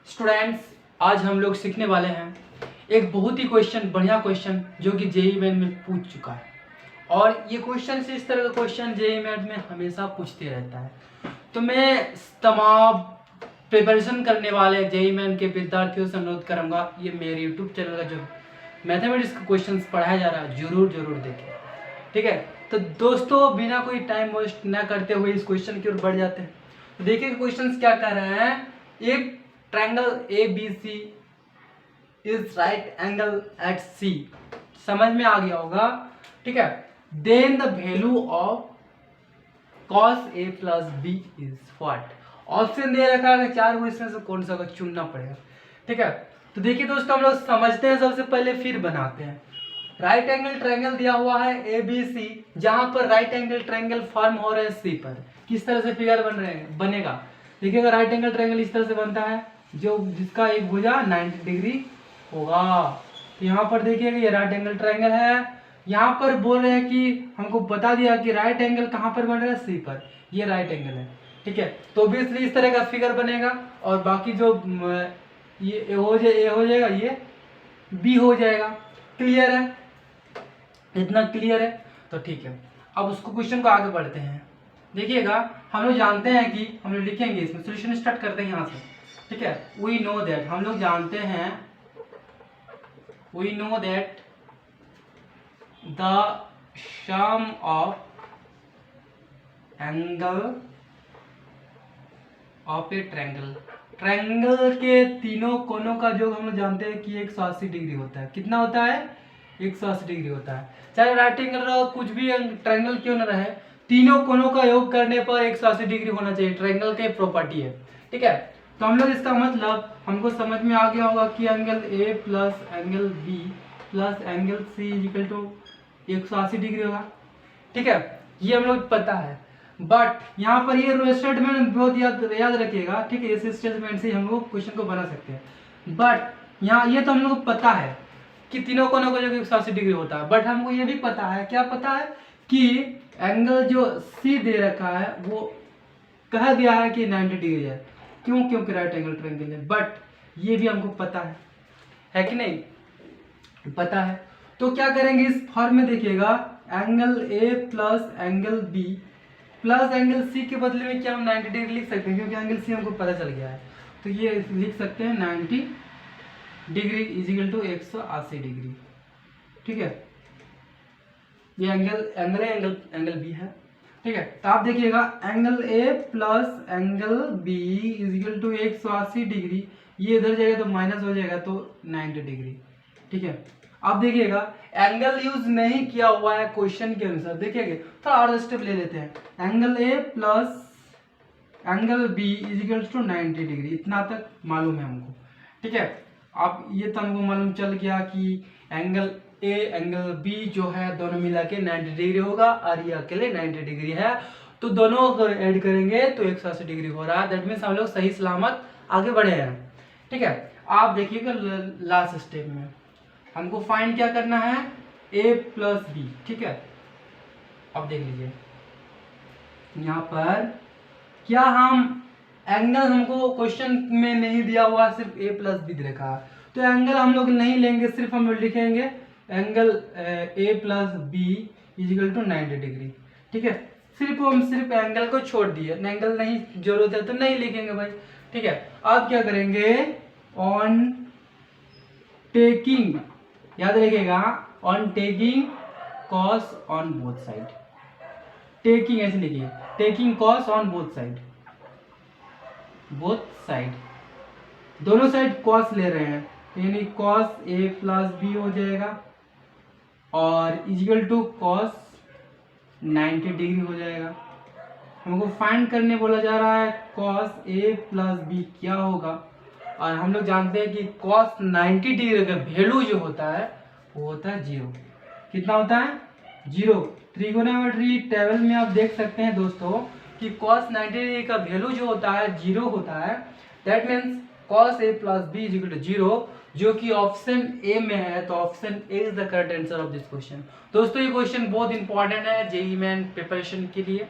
Students, आज हम लोग सीखने वाले हैं एक बहुत ही बढ़िया क्वेश्चन जो कि जेईई मेन में पूछ चुका है। और ये क्वेश्चन से इस तरह का क्वेश्चन जेईई मेन में हमेशा पूछते रहता है। तो मैं तमाम प्रिपरेशन करने वाले जेईई मेन के विद्यार्थियों से अनुरोध करूँगा, ये मेरे यूट्यूब चैनल का जो मैथमेटिक्स का क्वेश्चन पढ़ाया जा रहा है जरूर देखें। ठीक है, तो दोस्तों बिना कोई टाइम वेस्ट ना करते हुए इस क्वेश्चन की ओर बढ़ जाते हैं। तो देखिए क्वेश्चन क्या कर रहे हैं। एक triangle A B C is right angle at C, समझ में आ गया होगा। ठीक है, then the value of cos a plus B is what. Option दे रखा है चार को, इसमें से कौन सा चुनना पड़ेगा। ठीक है, तो देखिए दोस्तों हम लोग समझते हैं सबसे पहले, फिर बनाते हैं। राइट एंगल ट्रायंगल दिया हुआ है ए बी सी, जहां पर राइट एंगल ट्रायंगल फॉर्म हो रहे हैं सी पर। किस तरह से फिगर बनेगा। देखिएगा, राइट एंगल ट्रायंगल इस तरह से बनता है जो जिसका एक भुजा 90 डिग्री होगा। तो यहाँ पर देखिएगा ये राइट एंगल ट्रायंगल है। यहाँ पर बोल रहे हैं कि हमको बता दिया कि राइट एंगल कहाँ पर बन रहा है, सी पर। ये राइट एंगल है। ठीक है, तो ऑब्वियसली इस तरह का फिगर बनेगा और बाकी जो ये ए हो जाएगा, ये बी हो जाएगा। क्लियर है, इतना क्लियर है। तो ठीक है, अब उसको क्वेश्चन को आगे बढ़ते हैं। देखिएगा, हम लोग जानते हैं कि हम लोग लिखेंगे इसमें, सॉल्यूशन स्टार्ट करते हैं यहाँ से। ठीक है, वी नो दैट, हम लोग जानते हैं, we know that the sum of angle of a triangle, triangle के तीनों कोनों का जो हम लोग जानते हैं कि 180 डिग्री होता है। कितना होता है, 180 डिग्री होता है। चाहे राइट एंगल रहो, कुछ भी ट्रायंगल क्यों न रहे, तीनों कोनों का योग करने पर 180 डिग्री होना चाहिए। ट्रायंगल की प्रॉपर्टी है। ठीक है, तो हम लोग इसका मतलब हमको समझ में आ गया होगा कि angle A plus angle B plus angle C equal to 180 degree होगा। ठीक है, ये हम लोग पता है। बट यहाँ पर ये स्टेटमेंट बहुत याद रखिएगा। ठीक है, इस स्टेटमेंट से हम लोग क्वेश्चन को बना सकते हैं। बट यहाँ ये तो हम लोग को पता है कि तीनों कोनों का जो 180 डिग्री होता है। बट हमको ये भी पता है, क्या पता है, कि एंगल जो सी दे रखा है वो कह दिया है कि 90 डिग्री है। क्यों, क्योंकि राइट एंगल ट्रायंगल है। बट ये भी हमको पता है कि नहीं, पता है। तो क्या करेंगे, इस फॉर्म में देखिएगा, angle A plus angle B plus angle C के बदले में क्या हम 90 डिग्री लिख सकते हैं, क्योंकि एंगल सी हमको पता चल गया है। तो ये लिख सकते हैं 90 degree is equal to 180 degree. ठीक है, ये एंगल बी है। ठीक है, तो आप देखिएगा angle A plus angle B is equal to 180 degree, ये इधर जाएगा तो माइनस हो जाएगा, तो 90 डिग्री। ठीक है, अब देखिएगा एंगल यूज नहीं किया हुआ है क्वेश्चन के अनुसार। देखिएगा थोड़ा और स्टेप ले लेते हैं। Angle A plus angle B is equal to 90 degree, इतना तक मालूम है हमको। ठीक है, अब ये तो हमको मालूम चल गया कि एंगल ए एंगल बी जो है दोनों मिला के 90 डिग्री होगा और ये अकेले 90 डिग्री है। तो दोनों अगर ऐड करेंगे तो 180 डिग्री हो रहा है। दैट मीन्स हम लोग सही सलामत आगे बढ़े हैं। ठीक है, आप देखिएगा लास्ट स्टेप में हमको फाइंड क्या करना है, ए प्लस बी। ठीक है, अब देख लीजिए यहाँ पर क्या हम एंगल हमको क्वेश्चन में नहीं दिया हुआ, सिर्फ ए प्लस बी दे रखा है। तो एंगल हम लोग नहीं लेंगे, सिर्फ हम लोग लिखेंगे angle A plus B is equal to 90 degree. ठीक है, सिर्फ एंगल को छोड़ दिए, एंगल नहीं जरूरत है तो नहीं लिखेंगे भाई। ठीक है, अब क्या करेंगे, ऑन टेकिंग, याद रखिएगा, on taking cos on both side. Taking ऐसे लिखिए, taking cos on both side, दोनों साइड कॉस ले रहे हैं, यानी कॉस ए प्लस बी हो जाएगा और इक्वल टू कॉस 90 डिग्री हो जाएगा। हमको फाइंड करने बोला जा रहा है कॉस ए प्लस बी क्या होगा, और हम लोग जानते हैं कि कॉस 90 डिग्री का वैल्यू जो होता है वो होता है 0। कितना होता है, 0। ट्रिगोनोमेट्री टेबल में आप देख सकते हैं दोस्तों कि कॉस 90 डिग्री का वैल्यू जो होता है 0 होता है। That means cos A plus B is equal to 0, जो कि ऑप्शन ए में है। तो option A is the correct answer of this question. दोस्तों ये क्वेश्चन बहुत इंपॉर्टेंट है जेईई मेन प्रिपरेशन के लिए।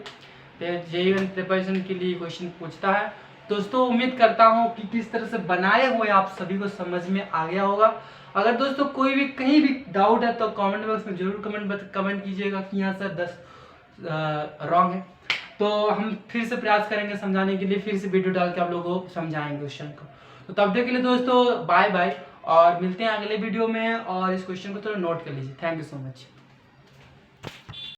जेईई मेन प्रिपरेशन के लिए क्वेश्चन पूछता है। दोस्तों उम्मीद करता हूँ कि किस तरह से बनाए हुए आप सभी को समझ में आ गया होगा। अगर दोस्तों कोई भी कहीं भी डाउट है तो कमेंट बॉक्स में जरूर कमेंट कीजिएगा कि यहाँ सर 10 रॉन्ग है, तो हम फिर से प्रयास करेंगे समझाने के लिए, फिर से वीडियो डाल के आप लोगों को समझाएंगे क्वेश्चन को। तो तब तक के लिए दोस्तों बाय बाय, और मिलते हैं अगले वीडियो में। और इस क्वेश्चन को थोड़ा नोट कर लीजिए। Thank you so much.